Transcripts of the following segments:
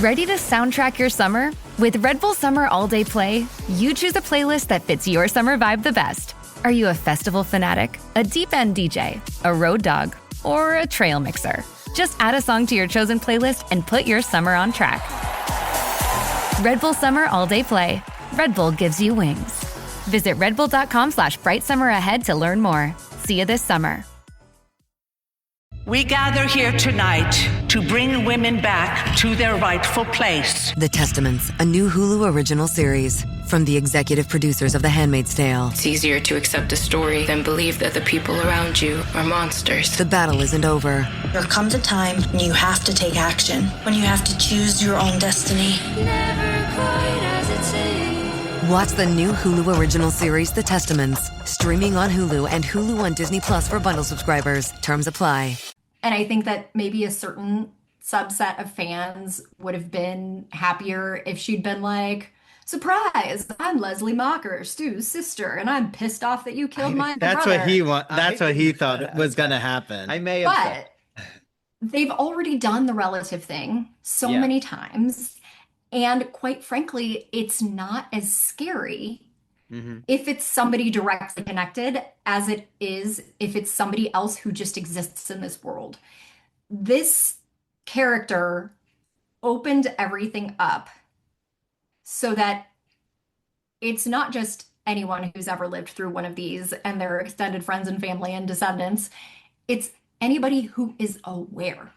Ready to soundtrack your summer? With Red Bull Summer All Day Play, you choose a playlist that fits your summer vibe the best. Are you a festival fanatic, a deep end DJ, a road dog, or a trail mixer? Just add a song to your chosen playlist and put your summer on track. Red Bull Summer All Day Play. Red Bull gives you wings. Visit redbull.com/brightsummer ahead to learn more. See you this summer. We gather here tonight to bring women back to their rightful place. The Testaments, a new Hulu original series from the executive producers of The Handmaid's Tale. It's easier to accept a story than believe that the people around you are monsters. The battle isn't over. There comes a time when you have to take action, when you have to choose your own destiny. Never quite as it seems. Watch the new Hulu original series, The Testaments, streaming on Hulu and Hulu on Disney Plus for bundle subscribers. Terms apply. And I think that maybe a certain subset of fans would have been happier if she'd been like, surprise, I'm Leslie Mocker, Stu's sister, and I'm pissed off that you killed my That's brother. That's what he thought was going to happen. I may have. But they've already done the relative thing so many times. And quite frankly, it's not as scary if it's somebody directly connected as it is if it's somebody else who just exists in this world. This character opened everything up so that it's not just anyone who's ever lived through one of these and their extended friends and family and descendants. It's anybody who is aware.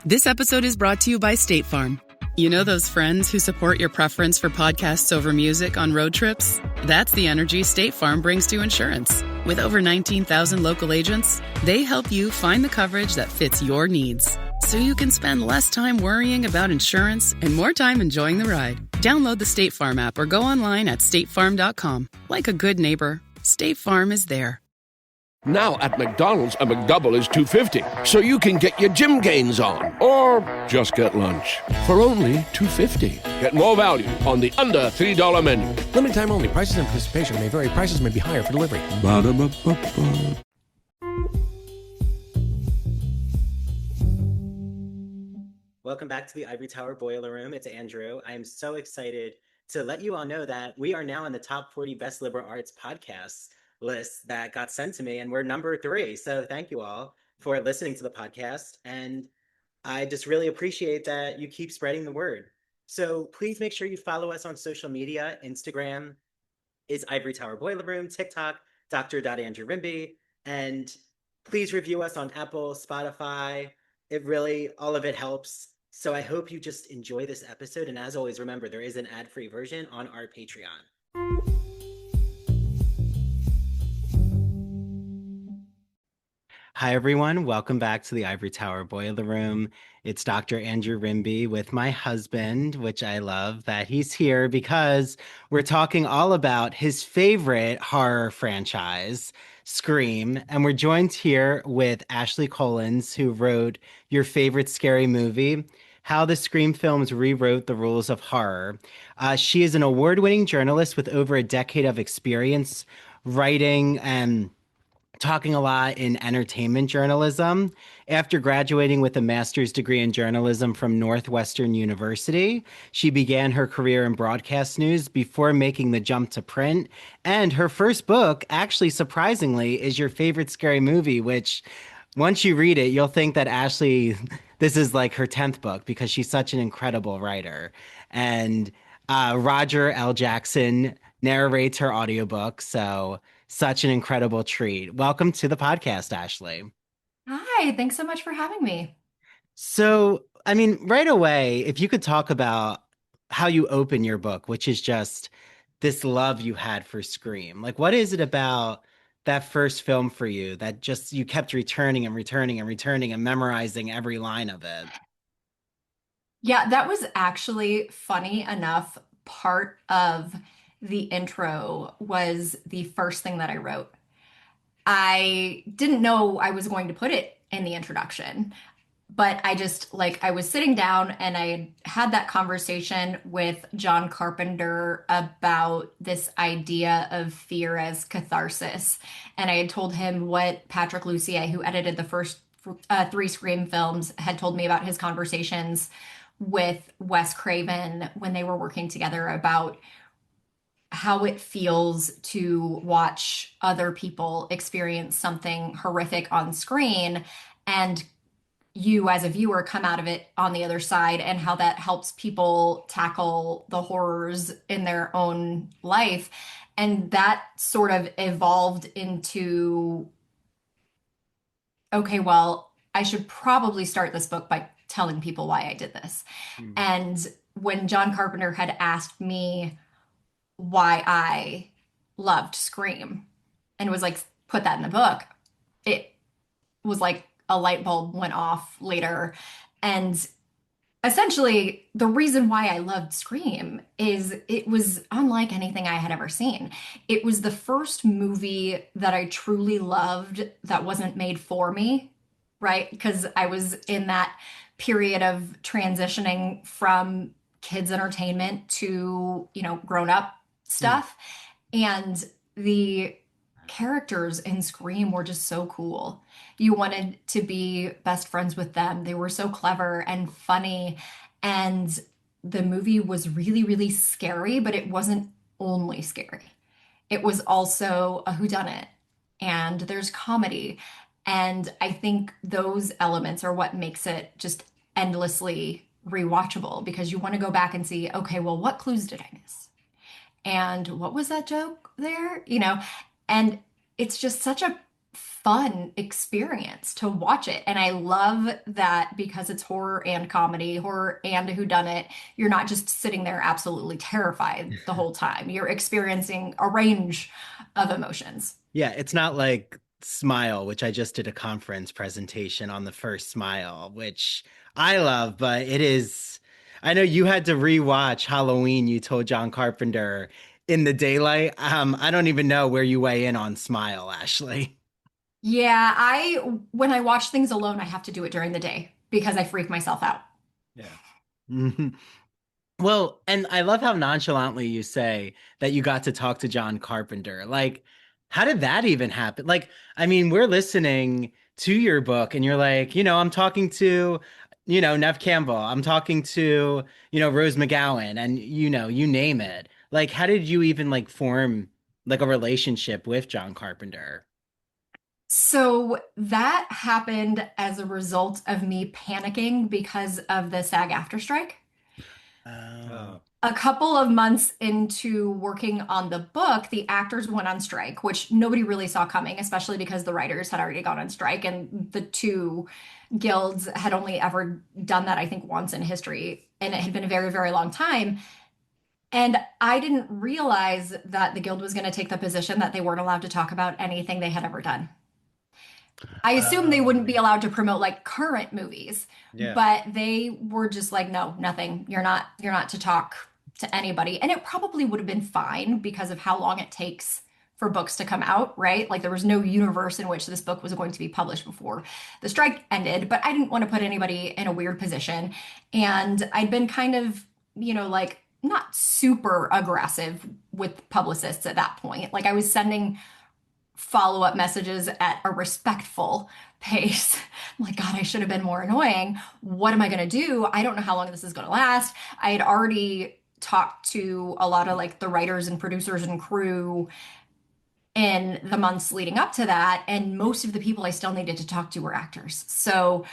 This episode is brought to you by State Farm. You know those friends who support your preference for podcasts over music on road trips? That's the energy State Farm brings to insurance. With over 19,000 local agents, they help you find the coverage that fits your needs, so you can spend less time worrying about insurance and more time enjoying the ride. Download the State Farm app or go online at statefarm.com. Like a good neighbor, State Farm is there. Now at McDonald's, a McDouble is $2.50, so you can get your gym gains on, or just get lunch for only $2.50. Get more value on the under $3 menu. Limited time only. Prices and participation may vary. Prices may be higher for delivery. Ba-da-ba-ba-ba. Welcome back to the Ivory Tower Boiler Room. It's Andrew. I am so excited to let you all know that we are now in the top 40 best liberal arts podcasts list that got sent to me, and we're number 3. So thank you all for listening to the podcast, and I just really appreciate that you keep spreading the word. So please make sure you follow us on social media. Instagram is Ivory Tower Boiler Room, TikTok, Dr. Rimby, and please review us on Apple, Spotify. It really, all of it helps. So I hope you just enjoy this episode, and as always, remember, there is an ad-free version on our Patreon. Hi, everyone. Welcome back to the Ivory Tower Boiler Room. It's Dr. Andrew Rimby with my husband, which I love that he's here because we're talking all about his favorite horror franchise, Scream. And we're joined here with Ashley Cullins, who wrote your favorite scary movie, How the Scream Films Rewrote the Rules of Horror. She is an award-winning journalist with over a decade of experience writing and talking a lot in entertainment journalism. After graduating with a master's degree in journalism from Northwestern University, she began her career in broadcast news before making the jump to print. And her first book, actually surprisingly, is your favorite scary movie, which once you read it, you'll think that Ashley, this is like her 10th book because she's such an incredible writer. And Roger L. Jackson narrates her audiobook, so such an incredible treat. Welcome to the podcast, Ashley. Hi, thanks so much for having me. So, I mean, right away, if you could talk about how you open your book, which is just this love you had for Scream. Like, what is it about that first film for you that just you kept returning and returning and returning and memorizing every line of it? Yeah, that was actually, funny enough, part of the intro was the first thing that I wrote. I didn't know I was going to put it in the introduction, but I just I was sitting down and I had that conversation with John Carpenter about this idea of fear as catharsis. And I had told him what Patrick Lussier, who edited the first 3 Scream films, had told me about his conversations with Wes Craven when they were working together about how it feels to watch other people experience something horrific on screen and you as a viewer come out of it on the other side, and how that helps people tackle the horrors in their own life. And that sort of evolved into, okay, well, I should probably start this book by telling people why I did this. And when John Carpenter had asked me why I loved Scream and was like, put that in the book, it was like a light bulb went off later. And essentially, the reason why I loved Scream is it was unlike anything I had ever seen. It was the first movie that I truly loved that wasn't made for me, right? Because I was in that period of transitioning from kids' entertainment to, grown up stuff. And the characters in Scream were just so cool. You wanted to be best friends with them. They were so clever and funny. And the movie was really, really scary, but it wasn't only scary. It was also a whodunit, and there's comedy. And I think those elements are what makes it just endlessly rewatchable, because you want to go back and see, okay, well, what clues did I miss? And what was that joke there? And it's just such a fun experience to watch it. And I love that because it's horror and comedy, horror and a whodunit, you're not just sitting there absolutely terrified the whole time. You're experiencing a range of emotions. Yeah, it's not like Smile, which I just did a conference presentation on the first Smile, which I love, but it is. I know you had to rewatch Halloween. You told John Carpenter in the daylight. I don't even know where you weigh in on Smile, Ashley. Yeah, when I watch things alone, I have to do it during the day because I freak myself out. Yeah. Well, and I love how nonchalantly you say that you got to talk to John Carpenter. Like, how did that even happen? Like, I mean, we're listening to your book and you're like, I'm talking to, Nev Campbell. I'm talking to, Rose McGowan, and, you name it. Like, how did you even like form like a relationship with John Carpenter? So that happened as a result of me panicking because of the SAG-AFTRA strike. Oh. A couple of months into working on the book, the actors went on strike, which nobody really saw coming, especially because the writers had already gone on strike, and the two guilds had only ever done that, I think, once in history, and it had been a very, very long time. And I didn't realize that the guild was going to take the position that they weren't allowed to talk about anything they had ever done. I assumed they wouldn't be allowed to promote like current movies, but they were just like, no, nothing. You're not to talk to anybody. And it probably would have been fine because of how long it takes for books to come out, right? Like there was no universe in which this book was going to be published before the strike ended, but I didn't want to put anybody in a weird position. And I'd been kind of, like not super aggressive with publicists at that point. Like I was sending follow-up messages at a respectful pace. I'm like, God, I should have been more annoying. What am I going to do? I don't know how long this is going to last. I had already talked to a lot of like the writers and producers and crew in the months leading up to that. And most of the people I still needed to talk to were actors. So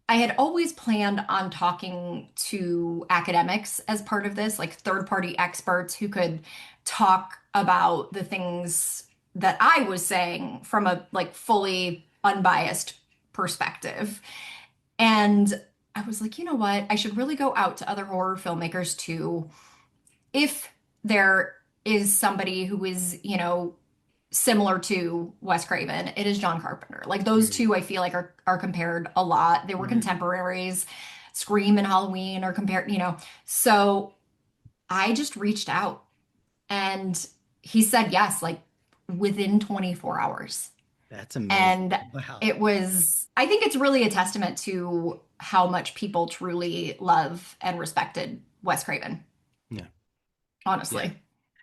I had always planned on talking to academics as part of this, like third-party experts who could talk about the things that I was saying from a like fully unbiased perspective. And I was like, you know what? I should really go out to other horror filmmakers too. If there is somebody who is, similar to Wes Craven, it is John Carpenter. Like those two I feel like are compared a lot. They were contemporaries. Scream and Halloween are compared, So I just reached out and he said yes, like within 24 hours. That's amazing. And wow. I think it's really a testament to how much people truly love and respected Wes Craven. Yeah. Honestly.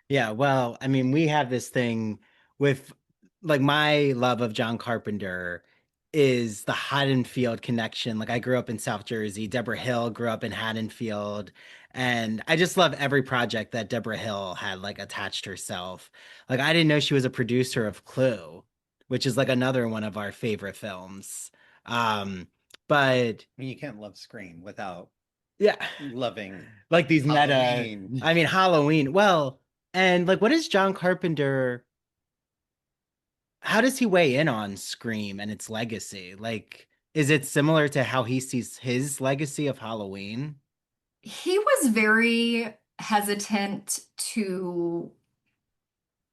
Yeah. Well, I mean, we have this thing with like my love of John Carpenter is the Haddonfield connection. Like I grew up in South Jersey. Deborah Hill grew up in Haddonfield. And I just love every project that Deborah Hill had like attached herself. Like I didn't know she was a producer of Clue, which is like another one of our favorite films. But I mean, you can't love Scream without yeah, loving like these Halloween. meta. I mean, Halloween. Well, and like, what is John Carpenter? How does he weigh in on Scream and its legacy? Like, is it similar to how he sees his legacy of Halloween? He was very hesitant to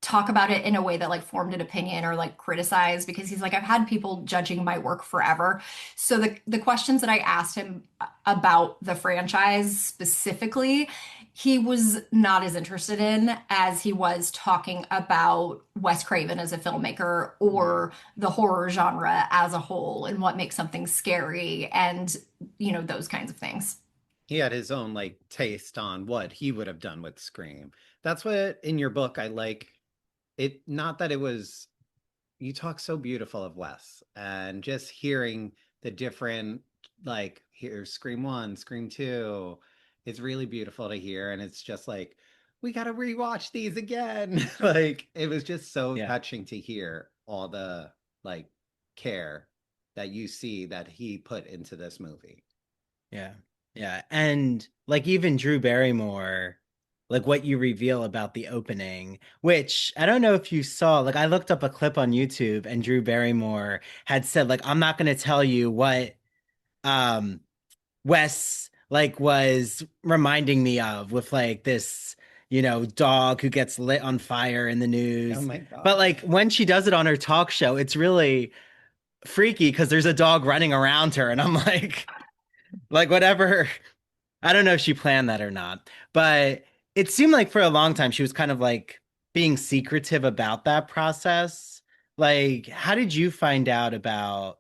talk about it in a way that like formed an opinion or like criticize, because he's like, I've had people judging my work forever. So the questions that I asked him about the franchise specifically, he was not as interested in as he was talking about Wes Craven as a filmmaker or the horror genre as a whole and what makes something scary and, you know, those kinds of things. He had his own like taste on what he would have done with Scream. That's what in your book I like it. Not that it was, you talk so beautiful of Wes, and just hearing the different, like, here's Scream 1, Scream 2, it's really beautiful to hear. And it's just like, we got to rewatch these again. Like, it was just so touching to hear all the like care that you see that he put into this movie. Yeah. Yeah. And like even Drew Barrymore, like what you reveal about the opening, which I don't know if you saw, like I looked up a clip on YouTube and Drew Barrymore had said, like, I'm not going to tell you what Wes like was reminding me of with like this, you know, dog who gets lit on fire in the news. Oh my God. But like when she does it on her talk show, it's really freaky because there's a dog running around her. And I'm like whatever. I don't know if she planned that or not, but it seemed like for a long time she was kind of like being secretive about that process. Like, how did you find out about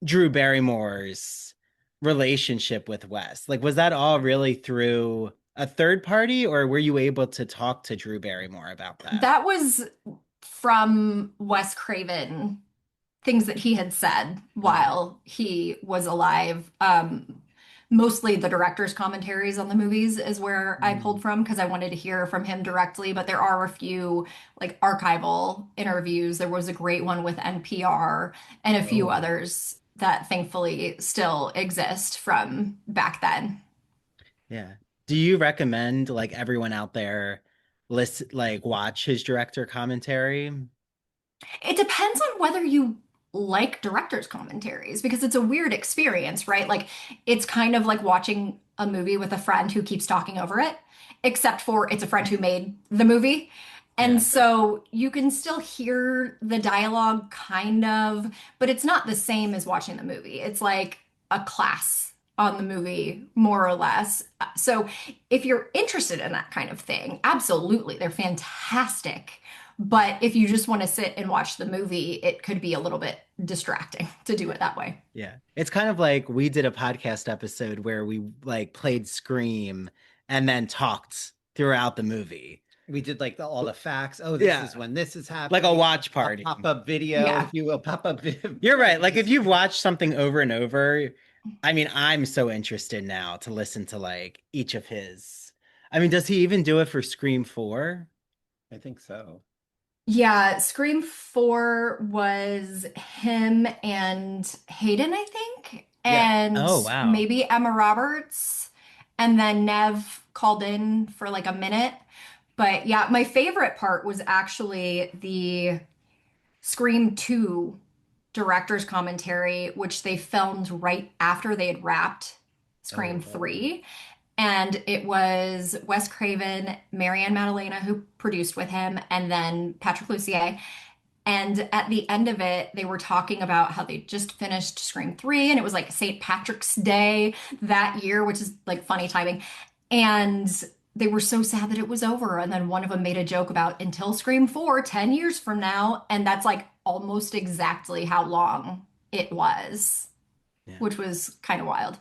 Drew Barrymore's relationship with Wes? Like, was that all really through a third party, or were you able to talk to Drew Barrymore about that? That was from Wes Craven, things that he had said while he was alive. Mostly the director's commentaries on the movies is where I pulled from because I wanted to hear from him directly. But there are a few like archival interviews. There was a great one with NPR and a few others that thankfully still exist from back then. Yeah. Do you recommend like everyone out there watch his director commentary? It depends on whether you like director's commentaries because it's a weird experience, right? Like it's kind of like watching a movie with a friend who keeps talking over it, except for it's a friend who made the movie. And so you can still hear the dialogue kind of, but it's not the same as watching the movie. It's like a class on the movie, more or less. So if you're interested in that kind of thing, absolutely, they're fantastic. But if you just want to sit and watch the movie, it could be a little bit distracting to do it that way. Yeah. It's kind of like we did a podcast episode where we like played Scream and then talked throughout the movie. We did like all the facts. Oh, this is when this is happening. Like a watch party. A pop-up video, if you will. Pop-up video. You're right. Like if you've watched something over and over, I mean, I'm so interested now to listen to like each of his. I mean, does he even do it for Scream 4? I think so. Yeah, Scream 4 was him and Hayden, I think, and maybe Emma Roberts, and then Nev called in for like a minute. But yeah, my favorite part was actually the Scream 2 director's commentary, which they filmed right after they had wrapped Scream 3. And it was Wes Craven, Marianne Maddalena, who produced with him, and then Patrick Lussier. And at the end of it, they were talking about how they just finished Scream 3, and it was like St. Patrick's Day that year, which is like funny timing. And they were so sad that it was over. And then one of them made a joke about until Scream 4, 10 years from now. And that's like almost exactly how long it was, which was kind of wild.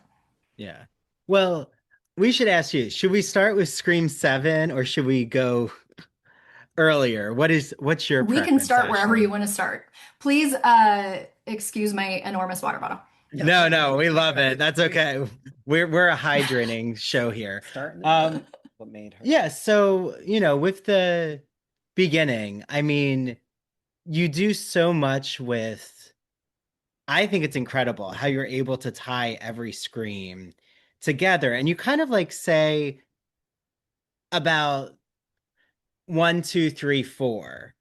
Yeah. Well, we should ask you, should we start with Scream 7 or should we go earlier. What's your We can preference, start wherever Ashley? you want to start. Please excuse my enormous water bottle. No, we love it. That's okay. We're a hydrating show here. What made her? Yeah, so, with the beginning, I mean, you do so much with, I think it's incredible how you're able to tie every scream together. And you kind of like say about 1, 2, 3, 4,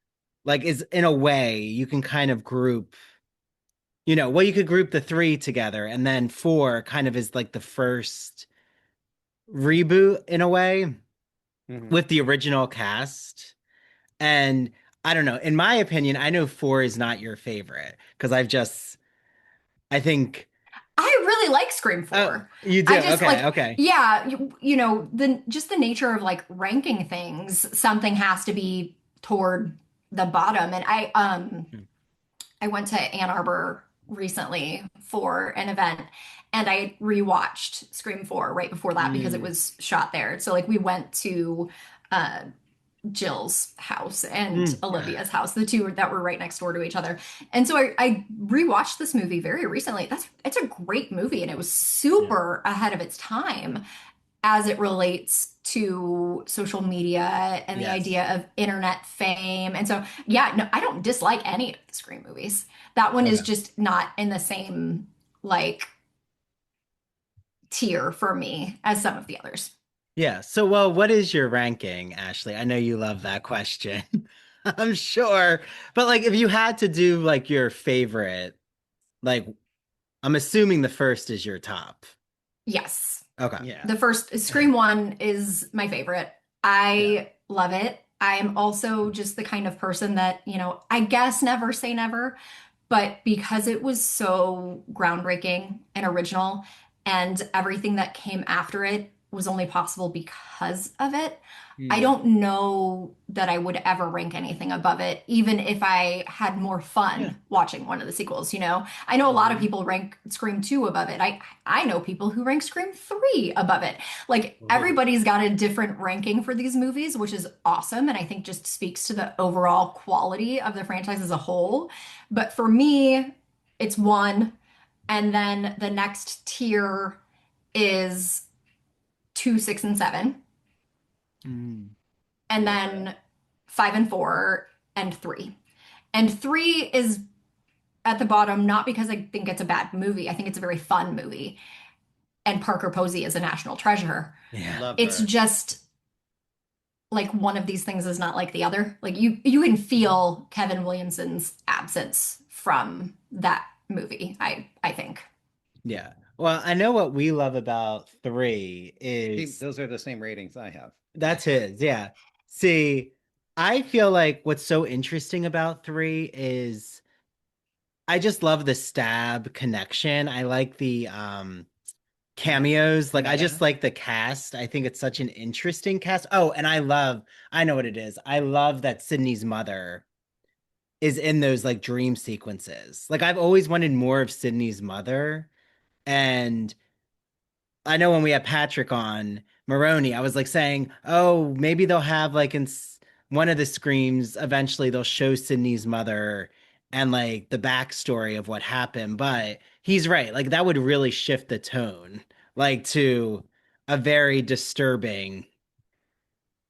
like is in a way you can kind of group, you could group the three together, and then 4 kind of is like the first reboot in a way with the original cast. And I don't know, in my opinion, I know 4 is not your favorite because I think I really like Scream 4. You do? I just Okay, okay. Yeah, the nature of like ranking things, something has to be toward the bottom. And I went to Ann Arbor recently for an event, and I rewatched Scream 4 right before that because it was shot there. So like we went to Jill's house and Olivia's house, the two that were right next door to each other. And so I rewatched this movie very recently. It's a great movie, and it was super ahead of its time as it relates to social media and the idea of internet fame. And so, yeah, no, I don't dislike any of the Scream movies. That one is just not in the same like tier for me as some of the others. Yeah. So, well, what is your ranking, Ashley? I know you love that question. I'm sure. But like if you had to do like your favorite, like I'm assuming the first is your top. Yes. Okay. Yeah. The first Scream 1 is my favorite. I love it. I am also just the kind of person that, I guess never say never, but because it was so groundbreaking and original and everything that came after it was only possible because of it, I don't know that I would ever rank anything above it, even if I had more fun watching one of the sequels, I know a lot of people rank Scream 2 above it. I know people who rank Scream 3 above it. Like everybody's got a different ranking for these movies, which is awesome, and I think just speaks to the overall quality of the franchise as a whole. But for me, it's 1, and then the next tier is 2, 6, and 7. And then 5 and 4 and 3. And 3 is at the bottom, not because I think it's a bad movie. I think it's a very fun movie. And Parker Posey is a national treasure. Yeah. Love It's her. just like one of these things is not like the other. Like you can feel Kevin Williamson's absence from that movie, I think. Yeah. Well, I know what we love about 3 See, is those are the same ratings I have. that's his. Yeah. See, I feel like what's so interesting about 3 is I just love the stab connection. I like the cameos. Like I just like the cast. I think it's such an interesting cast. Oh, and I know what it is. I love that Sydney's mother is in those like dream sequences. Like I've always wanted more of Sydney's mother. And I know when we had Patrick on Maroney, I was like saying, oh, maybe they'll have like in one of the screams, eventually they'll show Sydney's mother and like the backstory of what happened. But he's right. Like that would really shift the tone, like to a very disturbing,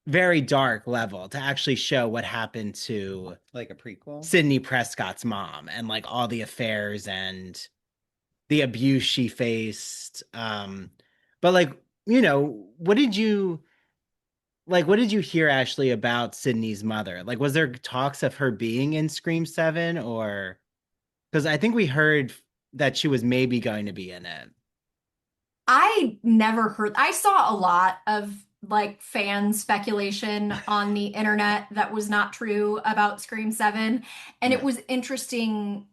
very dark level to actually show what happened to Like a prequel? Sydney Prescott's mom and like all the affairs and the abuse she faced. But like, what did you hear, Ashley, about Sydney's mother? Like, was there talks of her being in Scream 7 or because I think we heard that she was maybe going to be in it. I never heard, I saw a lot of like fan speculation on the internet that was not true about Scream 7. And it was interesting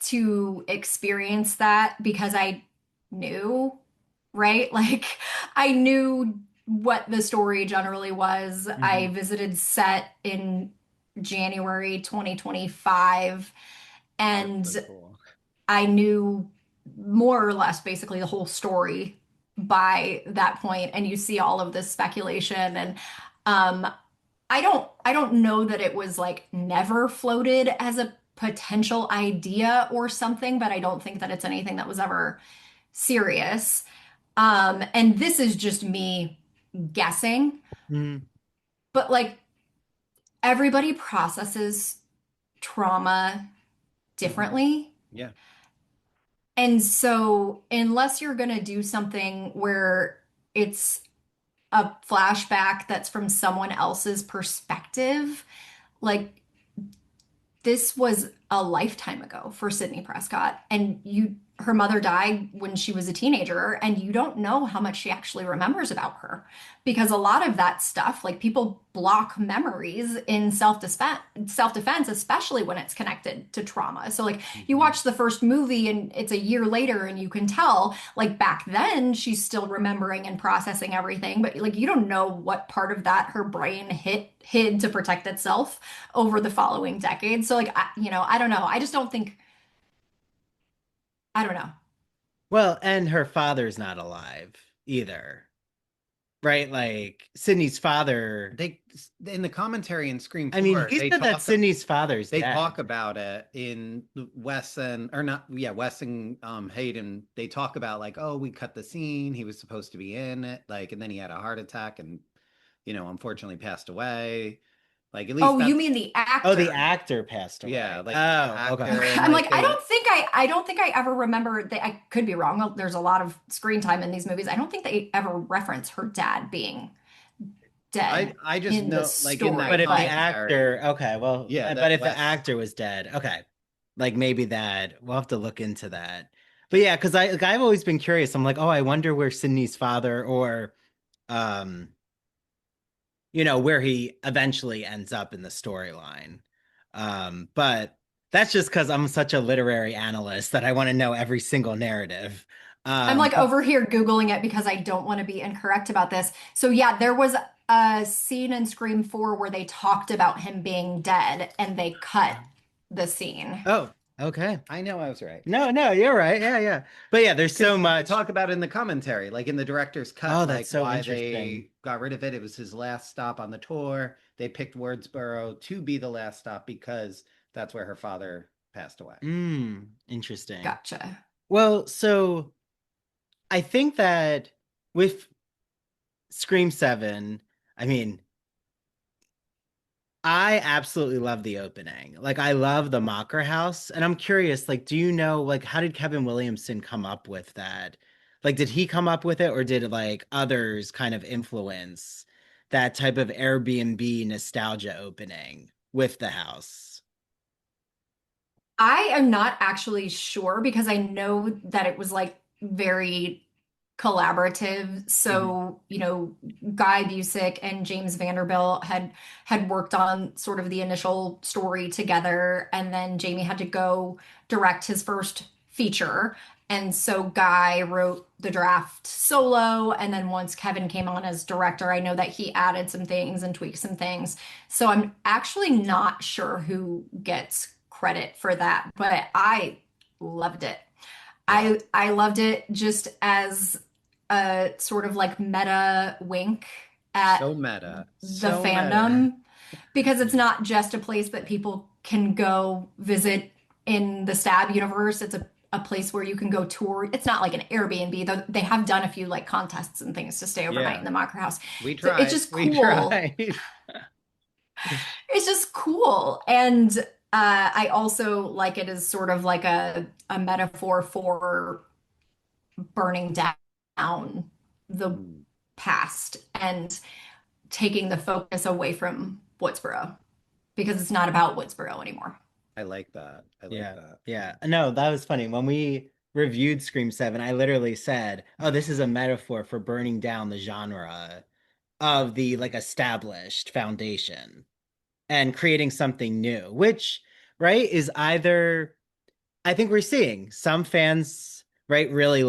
to experience that because I knew, right? Like I knew what the story generally was. I visited set in January 2025 and So cool. I knew more or less basically the whole story by that point, and you see all of this speculation and I don't know that it was like never floated as a potential idea or something, but I don't think that it's anything that was ever serious. And this is just me guessing, Mm, but like everybody processes trauma differently. Yeah. And so, unless you're going to do something where it's a flashback that's from someone else's perspective, like this was a lifetime ago for Sydney Prescott. And her mother died when she was a teenager, and you don't know how much she actually remembers about her because a lot of that stuff, like people block memories in self-defense, especially when it's connected to trauma. So like you watch the first movie and it's a year later and you can tell like back then she's still remembering and processing everything, but like you don't know what part of that her brain hid to protect itself over the following decades. So like I don't know. I just don't think I don't know. well, and her father's not alive either, right? Like Sydney's father. They in the commentary in Scream 4, I mean, he said that Sydney's father's they dead. talk about it in Wes and Hayden. They talk about like, oh, we cut the scene. He was supposed to be in it, like, and then he had a heart attack and unfortunately passed away. Like at least Oh, you mean the actor? Oh, the actor passed away. Yeah, like okay. I'm like, I don't think I ever remember that. I could be wrong. There's a lot of screen time in these movies. I don't think they ever reference her dad being dead. I just in know the like story, in that But if the commentary- actor, okay, well, Yeah, but if Wes- the actor was dead, okay, like maybe that we'll have to look into that. But yeah, because I've always been curious. I'm like, oh, I wonder where Sydney's father or, um, where he eventually ends up in the storyline. But that's just because I'm such a literary analyst that I want to know every single narrative. I'm like over here Googling it because I don't want to be incorrect about this. So yeah, there was a scene in Scream 4 where they talked about him being dead and they cut the scene. Oh, okay. I know I was right. No, you're right. Yeah. But yeah, there's so much. Talk about it in the commentary, like in the director's cut, Oh, like that's so why interesting. they got rid of it. It was his last stop on the tour. They picked Woodsboro to be the last stop because that's where her father passed away. Interesting. Gotcha. Well, so I think that with Scream 7, I mean, I absolutely love the opening. Like, I love the Mocker House. And I'm curious, like, do you know, like, how did Kevin Williamson come up with that? Like, did he come up with it or did, like, others kind of influence that type of Airbnb nostalgia opening with the house? I am not actually sure because I know that it was like very collaborative. So, Guy Busick and James Vanderbilt had worked on sort of the initial story together, and then Jamie had to go direct his first feature. And so Guy wrote the draft solo, and then once Kevin came on as director, I know that he added some things and tweaked some things. So I'm actually not sure who gets credit for that, but I loved it. I loved it just as a sort of like meta wink at So meta. the fandom because it's not just a place that people can go visit in the Stab universe. It's a place where you can go tour. It's not like an Airbnb, though they have done a few like contests and things to stay overnight in the Mocker House. We So tried. it's just We cool. tried. It's just cool. And I also like it as sort of like a metaphor for burning down the past and taking the focus away from Woodsboro because it's not about Woodsboro anymore. I like that. I like that. Yeah. No, that was funny. When we reviewed Scream 7, I literally said, oh, this is a metaphor for burning down the genre of the like established foundation and creating something new, which, right, is either, I think we're seeing some fans, right, really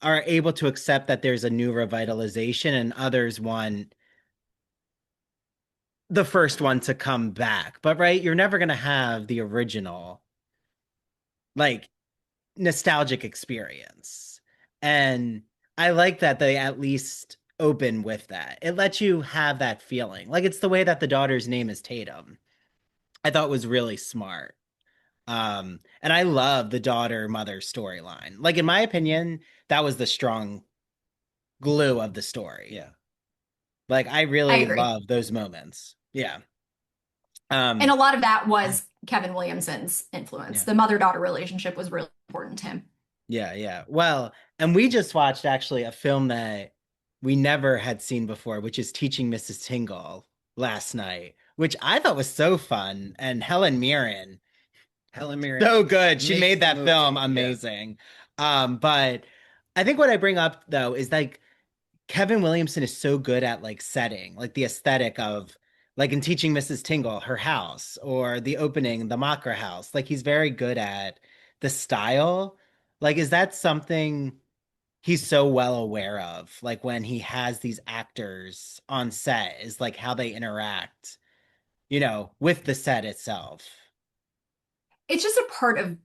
are able to accept that there's a new revitalization and others want the first one to come back. But right, you're never going to have the original, like, nostalgic experience. And I like that they at least open with that. It lets you have that feeling. Like it's the way that the daughter's name is Tatum. I thought was really smart. And I love the daughter mother storyline. Like in my opinion, that was the strong glue of the story. Yeah. Like I I really agree. love those moments. Yeah. And a lot of that was Kevin Williamson's influence. Yeah. The mother-daughter relationship was really important to him. Yeah, yeah. Well, and we just watched actually a film that we never had seen before, which is Teaching Mrs. Tingle last night, which I thought was so fun. And Helen Mirren, so good. She makes made the that movie, film yeah. amazing. But I think what I bring up though is like Kevin Williamson is so good at like setting, like the aesthetic of like in Teaching Mrs. Tingle, her house, or the opening, the Mocker house. Like he's very good at the style. Like, is that something he's so well aware of? Like when he has these actors on set, is like how they interact, with the set itself. It's just a part of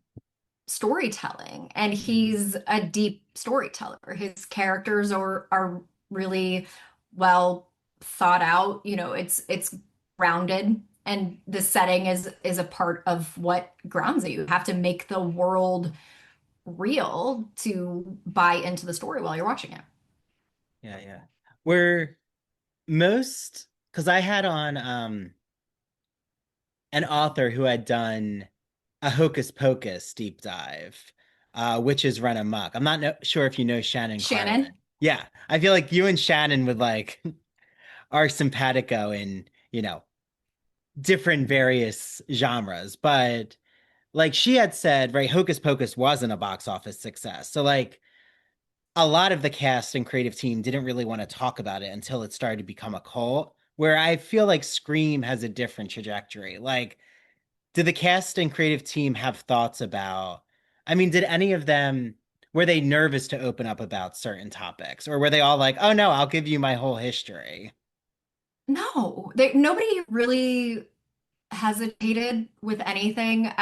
storytelling, and he's a deep storyteller. His characters are really well thought out. It's grounded, and the setting is a part of what grounds it. You have to make the world real to buy into the story while you're watching it. Yeah, yeah. We're most because I had on an author who had done a Hocus Pocus deep dive, Witches Run Amok. I'm not sure if you know Shannon. Shannon? Yeah, I feel like you and Shannon would like are simpatico in, different various genres, but like she had said, right, Hocus Pocus wasn't a box office success. So like a lot of the cast and creative team didn't really want to talk about it until it started to become a cult, where I feel like Scream has a different trajectory. Like, did the cast and creative team have thoughts about, I mean, did any of them, were they nervous to open up about certain topics? Or were they all like, oh no, I'll give you my whole history? No, nobody really hesitated with anything.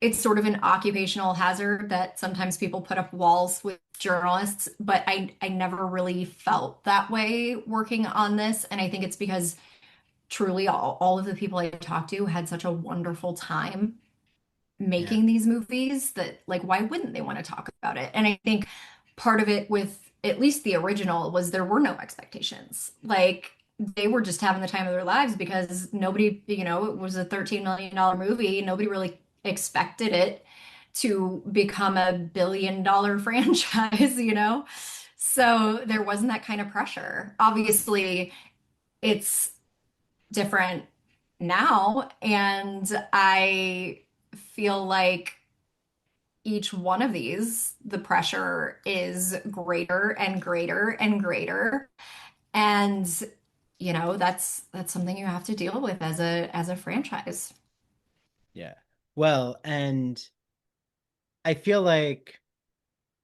It's sort of an occupational hazard that sometimes people put up walls with journalists, but I never really felt that way working on this. And I think it's because truly all of the people I talked to had such a wonderful time making these movies that, like, why wouldn't they want to talk about it? And I think part of it with at least the original was there were no expectations. Like they were just having the time of their lives because nobody, it was a $13 million movie. Nobody really expected it to become a billion-dollar franchise. So there wasn't that kind of pressure. Obviously, it's different now, and I feel like each one of these, the pressure is greater and greater and greater. And that's something you have to deal with as a franchise. Yeah. Well, and I feel like,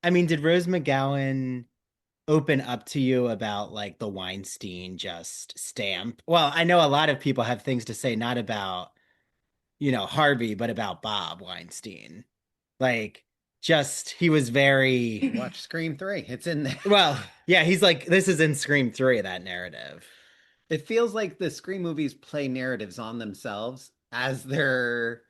I mean, did Rose McGowan open up to you about like the Weinstein just stamp? Well, I know a lot of people have things to say, not about, Harvey, but about Bob Weinstein. Like, just he was very Watch Scream 3. It's in there. Well, yeah, he's like, this is in Scream 3, that narrative. It feels like the Scream movies play narratives on themselves as their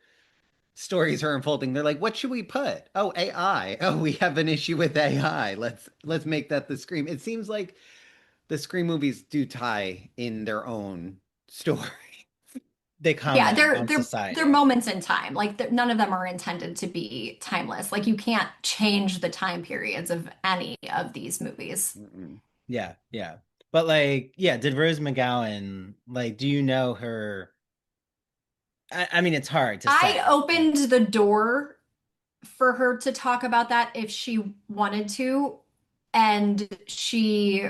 stories are unfolding. They're like, what should we put? Oh, AI. Oh, we have an issue with AI. Let's make that the Scream. It seems like the Scream movies do tie in their own story. They comment on society. They're moments in time. Like none of them are intended to be timeless. Like you can't change the time periods of any of these movies. Yeah, yeah. But like, yeah, did Rose McGowan, like, do you know her? I mean, it's hard to say. I opened the door for her to talk about that if she wanted to, and she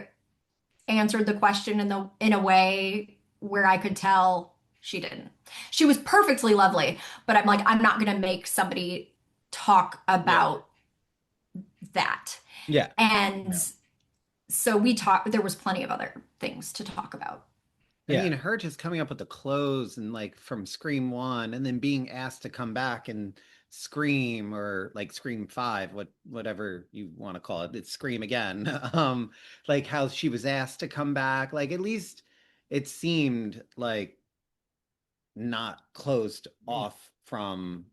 answered the question in a way where I could tell she didn't. She was perfectly lovely, but I'm like, I'm not going to make somebody talk about that. Yeah. And so we talked, there was plenty of other things to talk about. I mean, her just coming up with the clothes and like from Scream 1 and then being asked to come back and Scream or like Scream 5, whatever you want to call it, it's Scream again. Like how she was asked to come back, like at least it seemed like not closed off from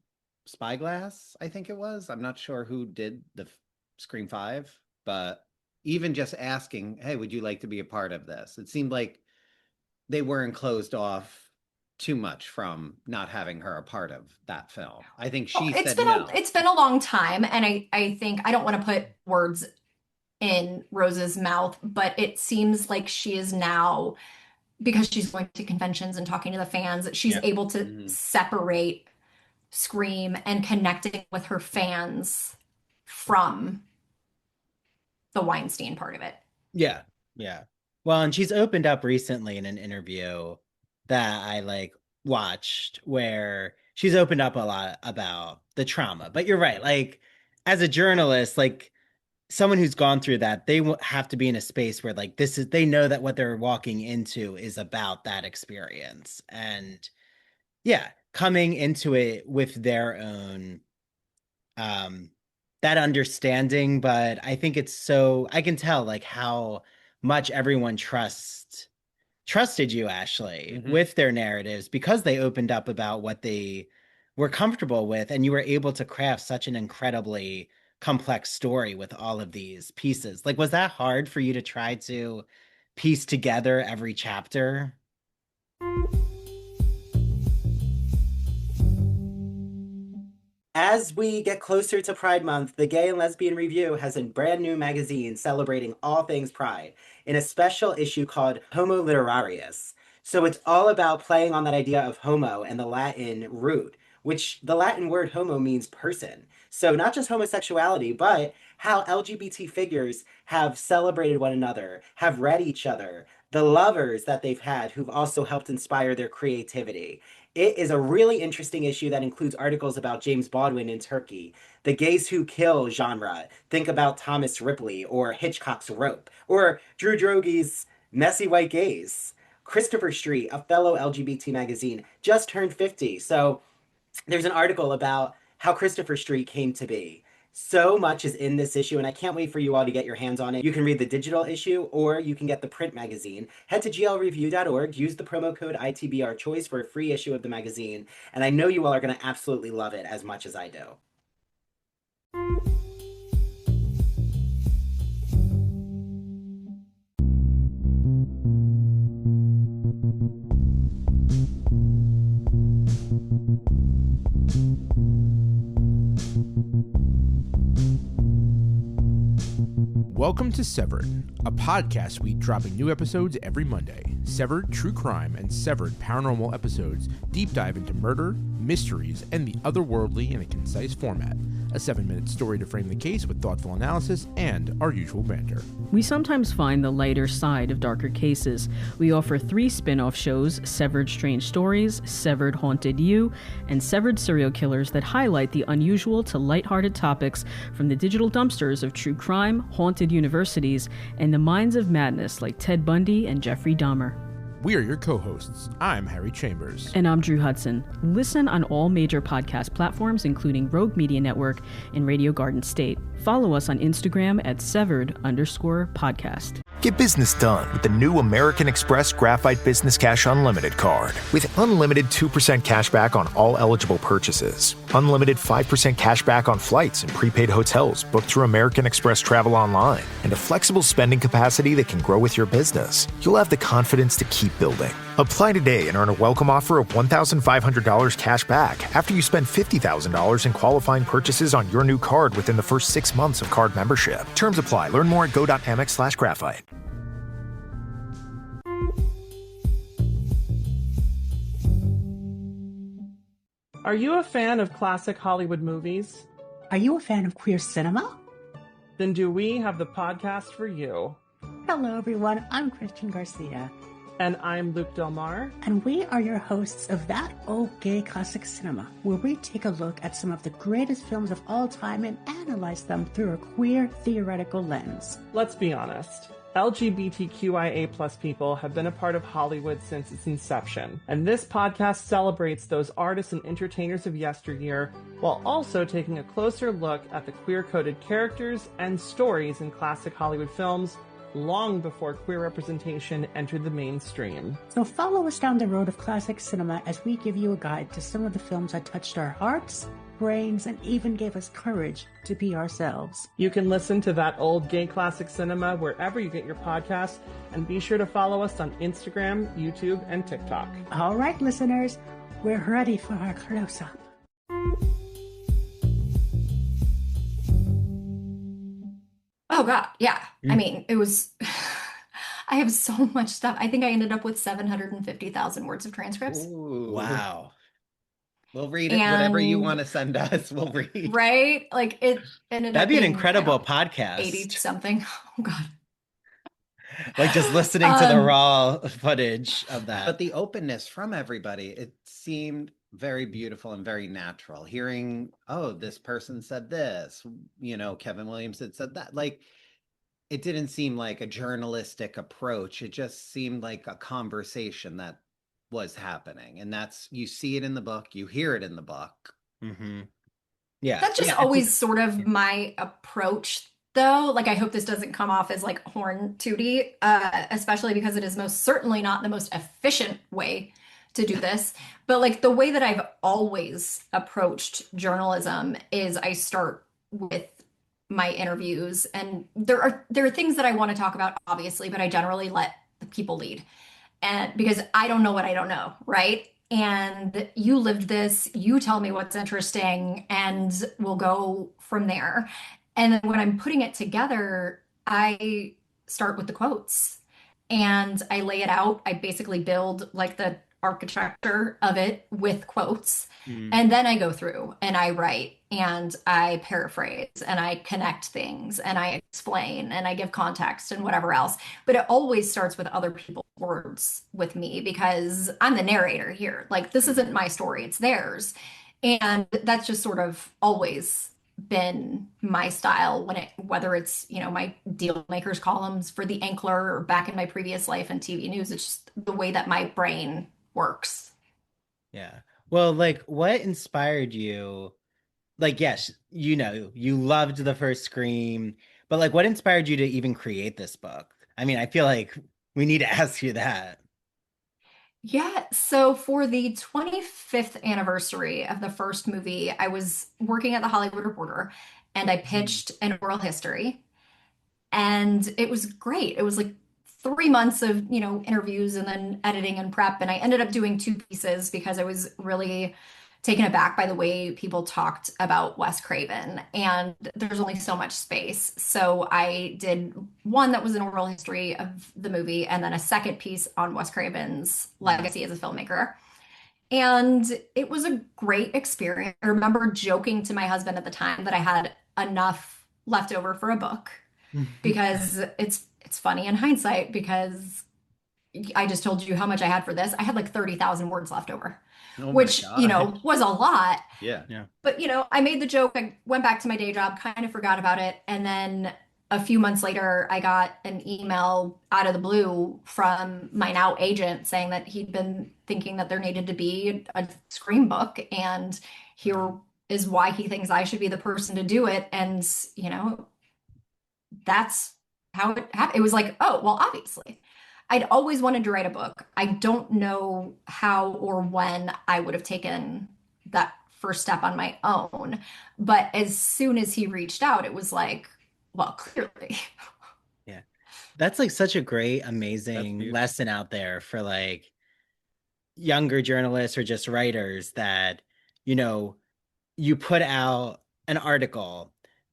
Spyglass, I think it was. I'm not sure who did the Scream 5, but even just asking, hey, would you like to be a part of this? It seemed like they weren't closed off too much from not having her a part of that film. I think she said no. It's been a long time, and I think I don't want to put words in Rose's mouth, but it seems like she is now, because she's going to conventions and talking to the fans, that she's able to separate Scream and connecting with her fans from the Weinstein part of it. Yeah. Well, and she's opened up recently in an interview that I watched where she's opened up a lot about the trauma. But you're right. Like, as a journalist, like someone who's gone through that, they have to be in a space where like they know that what they're walking into is about that experience. And coming into it with their own that understanding. But I think I can tell like how much everyone trusted you, Ashley, with their narratives, because they opened up about what they were comfortable with, and you were able to craft such an incredibly complex story with all of these pieces. Like, was that hard for you to try to piece together every chapter? As we get closer to Pride Month, the Gay and Lesbian Review has a brand new magazine celebrating all things Pride in a special issue called Homo Literarius. So it's all about playing on that idea of homo and the Latin root, which the Latin word homo means person. So not just homosexuality, but how LGBT figures have celebrated one another, have read each other, the lovers that they've had who've also helped inspire their creativity. It is a really interesting issue that includes articles about James Baldwin in Turkey, the gays who kill genre. Think about Thomas Ripley or Hitchcock's Rope, or Drew Droge's Messy White Gays. Christopher Street, a fellow LGBT magazine, just turned 50. So there's an article about how Christopher Street came to be. So much is in this issue, and I can't wait for you all to get your hands on it. You can read the digital issue, or you can get the print magazine. Head to glreview.org, use the promo code ITBR Choice for a free issue of the magazine, and I know you all are going to absolutely love it as much as I do. Welcome to Severed, a podcast week dropping new episodes every Monday. Severed True Crime and Severed Paranormal episodes deep dive into murder, mysteries, and the otherworldly in a concise format. A 7-minute story to frame the case with thoughtful analysis and our usual banter. We sometimes find the lighter side of darker cases. We offer 3 spin-off shows, Severed Strange Stories, Severed Haunted You, and Severed Serial Killers that highlight the unusual to lighthearted topics from the digital dumpsters of true crime, haunted universities, and the minds of madness like Ted Bundy and Jeffrey Dahmer. We are your co-hosts. I'm Harry Chambers. And I'm Drew Hudson. Listen on all major podcast platforms, including Rogue Media Network and Radio Garden State. Follow us on Instagram at severed_podcast. Get business done with the new American Express Graphite Business Cash Unlimited card. With unlimited 2% cash back on all eligible purchases. Unlimited 5% cash back on flights and prepaid hotels booked through American Express Travel Online. And a flexible spending capacity that can grow with your business. You'll have the confidence to keep building. Apply today and earn a welcome offer of $1,500 cash back after you spend $50,000 in qualifying purchases on your new card within the first 6 months of card membership. Terms apply. Learn more at go.amex/graphite. Are you a fan of classic Hollywood movies? Are you a fan of queer cinema? Then do we have the podcast for you. Hello, everyone. I'm Christian Garcia. And I'm Luke Del Mar. And we are your hosts of That Old Gay Classic Cinema, where we take a look at some of the greatest films of all time and analyze them through a queer theoretical lens. Let's be honest. LGBTQIA plus people have been a part of Hollywood since its inception, and this podcast celebrates those artists and entertainers of yesteryear while also taking a closer look at the queer-coded characters and stories in classic Hollywood films long before queer representation entered the mainstream. So follow us down the road of classic cinema as we give you a guide to some of the films that touched our hearts, brains, and even gave us courage to be ourselves. You can listen to That Old Gay Classic Cinema wherever you get your podcasts, and be sure to follow us on Instagram, YouTube, and TikTok. All right, listeners, we're ready for our close-up. Oh God, yeah. I mean, it was, I have so much stuff. I think I ended up with 750,000 words of transcripts. Ooh. Wow. We'll read it. Whatever you want to send us, we'll read. Right? Like it ended That'd up be an being, incredible podcast. 80 something. Oh God. Like just listening to the raw footage of that. But the openness from everybody, it seemed very beautiful and very natural. Hearing, oh, this person said this, Kevin Williams had said that. Like, it didn't seem like a journalistic approach. It just seemed like a conversation that was happening. And you see it in the book, you hear it in the book. Mm-hmm. Yeah. That's just always sort of my approach, though. Like, I hope this doesn't come off as like horn tooty, especially because it is most certainly not the most efficient way to do this. But like the way that I've always approached journalism is I start with my interviews, and there are things that I want to talk about, obviously, but I generally let the people lead. And because I don't know what I don't know, right? And you lived this, you tell me what's interesting, and we'll go from there. And then when I'm putting it together, I start with the quotes and I lay it out. I basically build like the architecture of it with quotes. And then I go through and I write and I paraphrase and I connect things and I explain and I give context and whatever else. But it always starts with other people's words with me because I'm the narrator here. Like, this isn't my story, it's theirs. And that's just sort of always been my style whether it's, my deal makers columns for the Ankler or back in my previous life in TV news. It's just the way that my brain works. Yeah. Well, like, what inspired you? Like, yes, you loved the first Scream, but like, what inspired you to even create this book? I mean, I feel like we need to ask you that. Yeah, so for the 25th anniversary of the first movie, I was working at the Hollywood Reporter and I pitched an oral history, and it was great. It was like 3 months of, interviews and then editing and prep. And I ended up doing 2 pieces because I was really taken aback by the way people talked about Wes Craven. And there's only so much space. So I did one that was an oral history of the movie and then a second piece on Wes Craven's legacy as a filmmaker. And it was a great experience. I remember joking to my husband at the time that I had enough left over for a book because it's funny in hindsight because I just told you how much I had for this. I had like 30,000 words left over, which, was a lot. Yeah. But, I made the joke. I went back to my day job, kind of forgot about it. And then a few months later, I got an email out of the blue from my now agent saying that he'd been thinking that there needed to be a Scream book. And here is why he thinks I should be the person to do it. And, that's how it happened. It was like, oh, well, obviously. I'd always wanted to write a book. I don't know how or when I would have taken that first step on my own. But as soon as he reached out, it was like, well, clearly. Yeah. That's like such a great, amazing lesson out there for like younger journalists or just writers that, you put out an article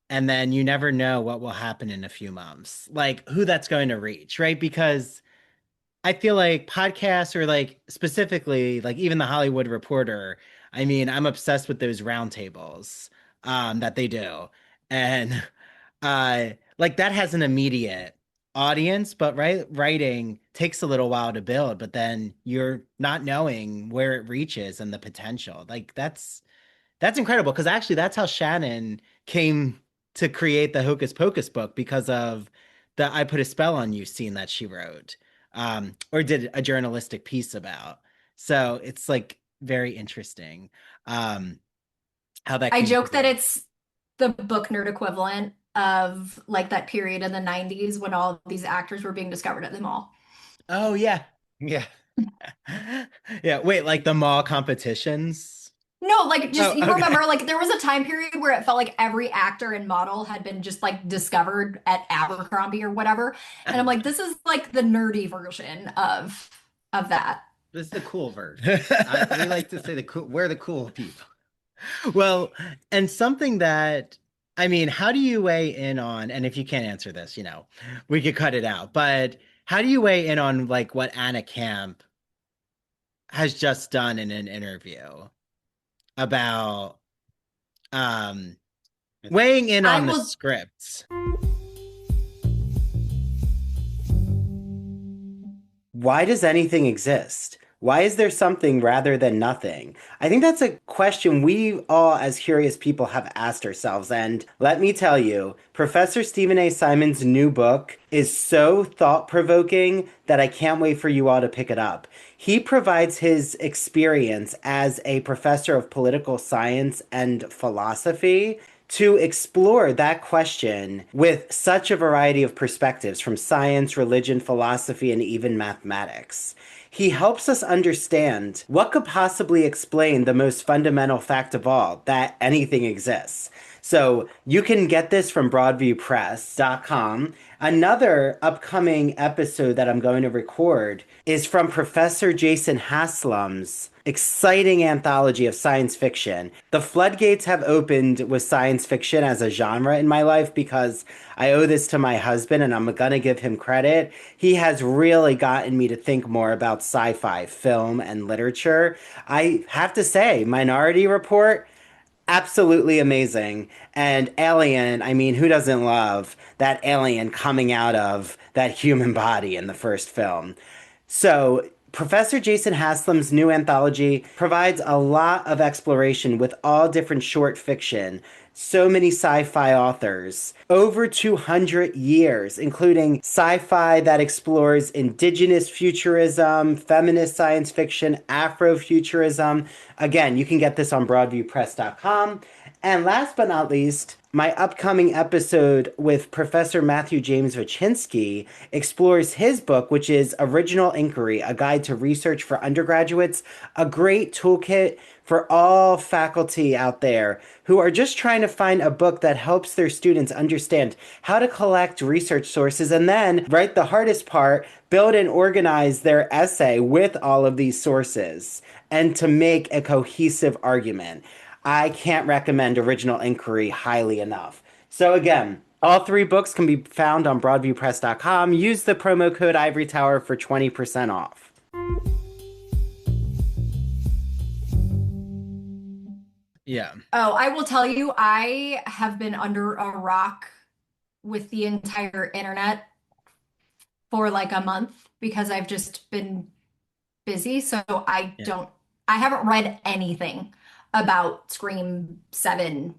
and then you never know what will happen in a few months, like who that's going to reach, right? Because I feel like podcasts or like specifically like even the Hollywood Reporter, I mean, I'm obsessed with those roundtables that they do. And like that has an immediate audience, but writing takes a little while to build, but then you're not knowing where it reaches and the potential. Like that's incredible because actually that's how Shannon came to create the Hocus Pocus book because of the I Put a Spell on You scene that she wrote, or did a journalistic piece about. So it's like very interesting how that I came joke that together. it's the book nerd equivalent of like that period in the 90s when all of these actors were being discovered at the mall. Oh yeah. Yeah. Yeah. Wait, like the mall competitions? No, like just Oh, you okay. remember like there was a time period where it felt like every actor and model had been just like discovered at Abercrombie or whatever. And I'm like, this is like the nerdy version of that. This is the cool version. We like to say we're the cool people. Well, and something that, I mean, how do you weigh in on, and if you can't answer this, we could cut it out, but how do you weigh in on like what Anna Camp has just done in an interview about weighing in I on the will scripts? Why does anything exist? Why is there something rather than nothing? I think that's a question we all, as curious people, have asked ourselves. And let me tell you, Professor Stephen A. Simon's new book is so thought provoking that I can't wait for you all to pick it up. He provides his experience as a professor of political science and philosophy to explore that question with such a variety of perspectives from science, religion, philosophy, and even mathematics. He helps us understand what could possibly explain the most fundamental fact of all, that anything exists. So you can get this from broadviewpress.com. Another upcoming episode that I'm going to record is from Professor Jason Haslam's exciting anthology of science fiction. The floodgates have opened with science fiction as a genre in my life because I owe this to my husband and I'm gonna give him credit. He has really gotten me to think more about sci-fi, film, and literature. I have to say, Minority Report, absolutely amazing. And Alien, I mean, who doesn't love that alien coming out of that human body in the first film? So, Professor Jason Haslam's new anthology provides a lot of exploration with all different short fiction. So many sci fi authors, over 200 years, including sci fi that explores indigenous futurism, feminist science fiction, Afrofuturism. Again, you can get this on broadviewpress.com. And last but not least, my upcoming episode with Professor Matthew James Wachinsky explores his book, which is Original Inquiry, A Guide to Research for Undergraduates, a great toolkit for all faculty out there who are just trying to find a book that helps their students understand how to collect research sources and then, right, the hardest part, build and organize their essay with all of these sources and to make a cohesive argument. I can't recommend Original Inquiry highly enough. So again, all three books can be found on broadviewpress.com. Use the promo code Ivory Tower for 20% off. Yeah. Oh, I will tell you, I have been under a rock with the entire internet for like a month because I've just been busy. So I haven't read anything about Scream 7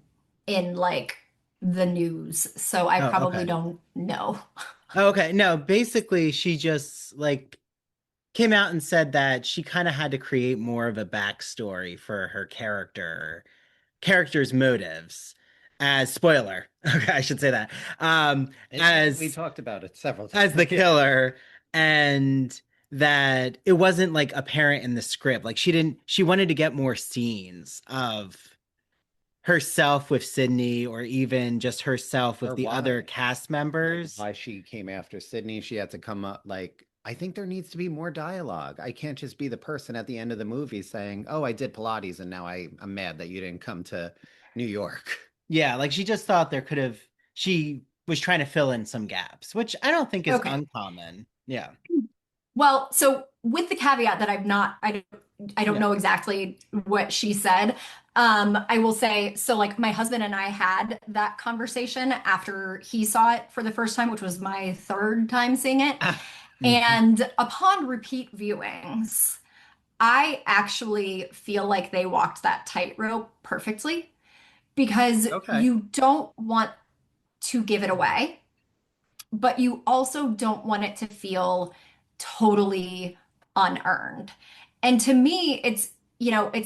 in like the news. So I probably don't know. Okay. No, basically she just like came out and said that she kind of had to create more of a backstory for her character's motives. As spoiler, okay, I should say that. As we talked about it several times as the killer, and that it wasn't like apparent in the script. Like she wanted to get more scenes of herself with Sydney or even just herself with Or the why. other cast members. Why she came after Sydney. She had to come up like, I think there needs to be more dialogue. I can't just be the person at the end of the movie saying, oh, I did Pilates and now I'm mad that you didn't come to New York. Yeah, like she just thought she was trying to fill in some gaps, which I don't think is uncommon. Yeah. Well, so with the caveat that I don't know exactly what she said. I will say, so like my husband and I had that conversation after he saw it for the first time, which was my third time seeing it. And upon repeat viewings, I actually feel like they walked that tightrope perfectly because you don't want to give it away. but you also don't want it to feel totally unearned. And to me, it's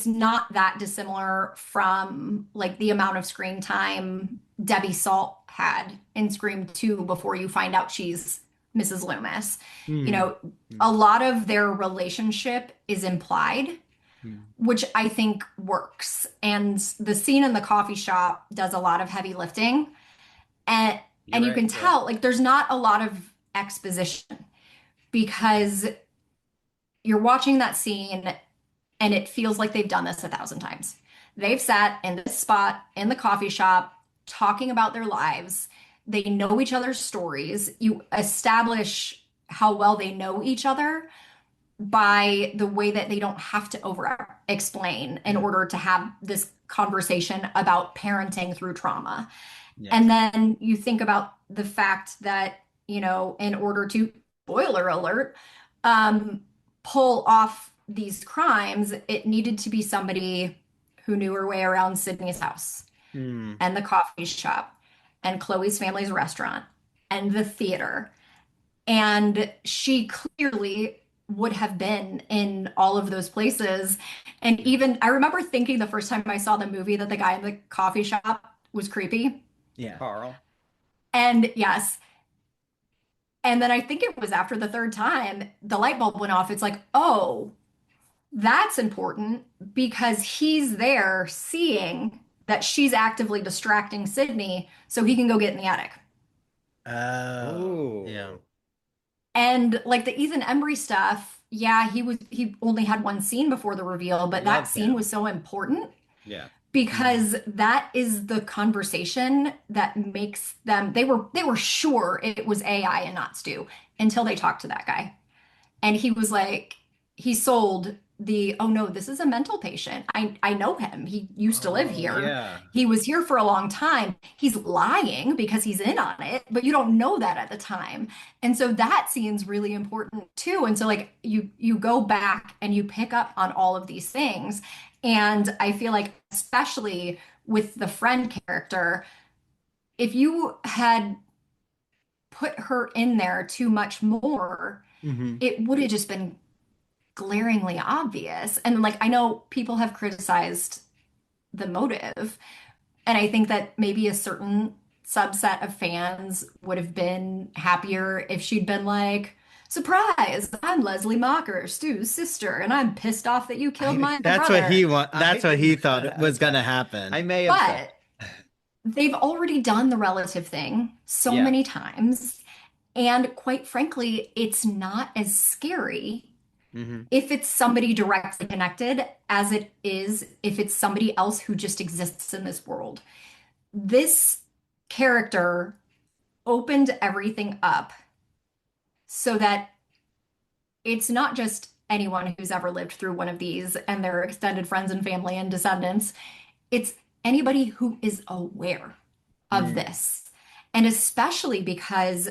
not that dissimilar from like the amount of screen time Debbie Salt had in Scream 2 before you find out she's Mrs. Loomis. A lot of their relationship is implied, which I think works. And the scene in the coffee shop does a lot of heavy lifting. And you can tell, like, there's not a lot of exposition because you're watching that scene and it feels like they've done this 1,000 times. They've sat in this spot in the coffee shop talking about their lives. They know each other's stories. You establish how well they know each other by the way that they don't have to over explain in order to have this conversation about parenting through trauma. Yes. And then you think about the fact that, in order to, spoiler alert, pull off these crimes, it needed to be somebody who knew her way around Sydney's house and the coffee shop and Chloe's family's restaurant and the theater. And she clearly would have been in all of those places. And even I remember thinking the first time I saw the movie that the guy in the coffee shop was creepy. Yeah. Carl. And yes. And then I think it was after the third time, the light bulb went off. It's like, oh, that's important because he's there seeing that she's actively distracting Sydney so he can go get in the attic. Oh. Yeah. And like the Ethan Embry stuff, yeah, he only had one scene before the reveal, but that scene was so important. Yeah. Because that is the conversation that makes them, they were sure it was AI and not Stu until they talked to that guy. And he was like, he sold oh no, this is a mental patient. I know him. He used to live here. Yeah. He was here for a long time. He's lying because he's in on it, but you don't know that at the time. And so that scene's really important too. And so like you go back and you pick up on all of these things. And I feel like, especially with the friend character, if you had put her in there too much more, it would have just been glaringly obvious. And like, I know people have criticized the motive, and I think that maybe a certain subset of fans would have been happier if she'd been like, surprise, I'm Leslie Mocker, Stu's sister, and I'm pissed off that you killed my That's brother. That's what he thought was going to happen. I may have But they've already done the relative thing so many times. And quite frankly, it's not as scary if it's somebody directly connected as it is if it's somebody else who just exists in this world. This character opened everything up so that it's not just anyone who's ever lived through one of these and their extended friends and family and descendants. It's anybody who is aware of this. And especially because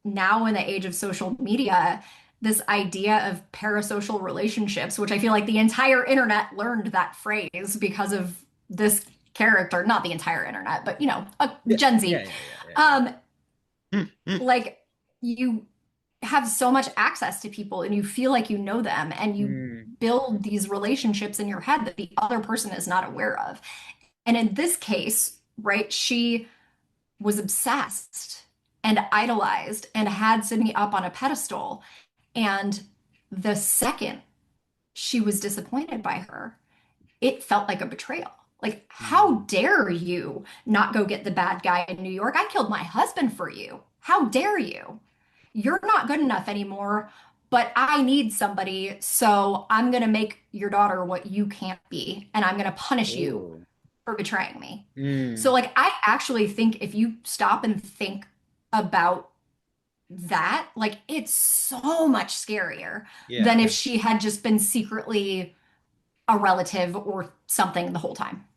now in the age of social media, this idea of parasocial relationships, which I feel like the entire internet learned that phrase because of this character, not the entire internet, but Gen Z. Like you have so much access to people and you feel like you know them and you build these relationships in your head that the other person is not aware of. And in this case, right, she was obsessed and idolized and had Sydney up on a pedestal. And the second she was disappointed by her, it felt like a betrayal. Like, how dare you not go get the bad guy in New York? I killed my husband for you. How dare you? You're not good enough anymore, but I need somebody. So I'm going to make your daughter what you can't be. And I'm going to punish you for betraying me. So like, I actually think if you stop and think about that, like, it's so much scarier than if she had just been secretly a relative or something the whole time.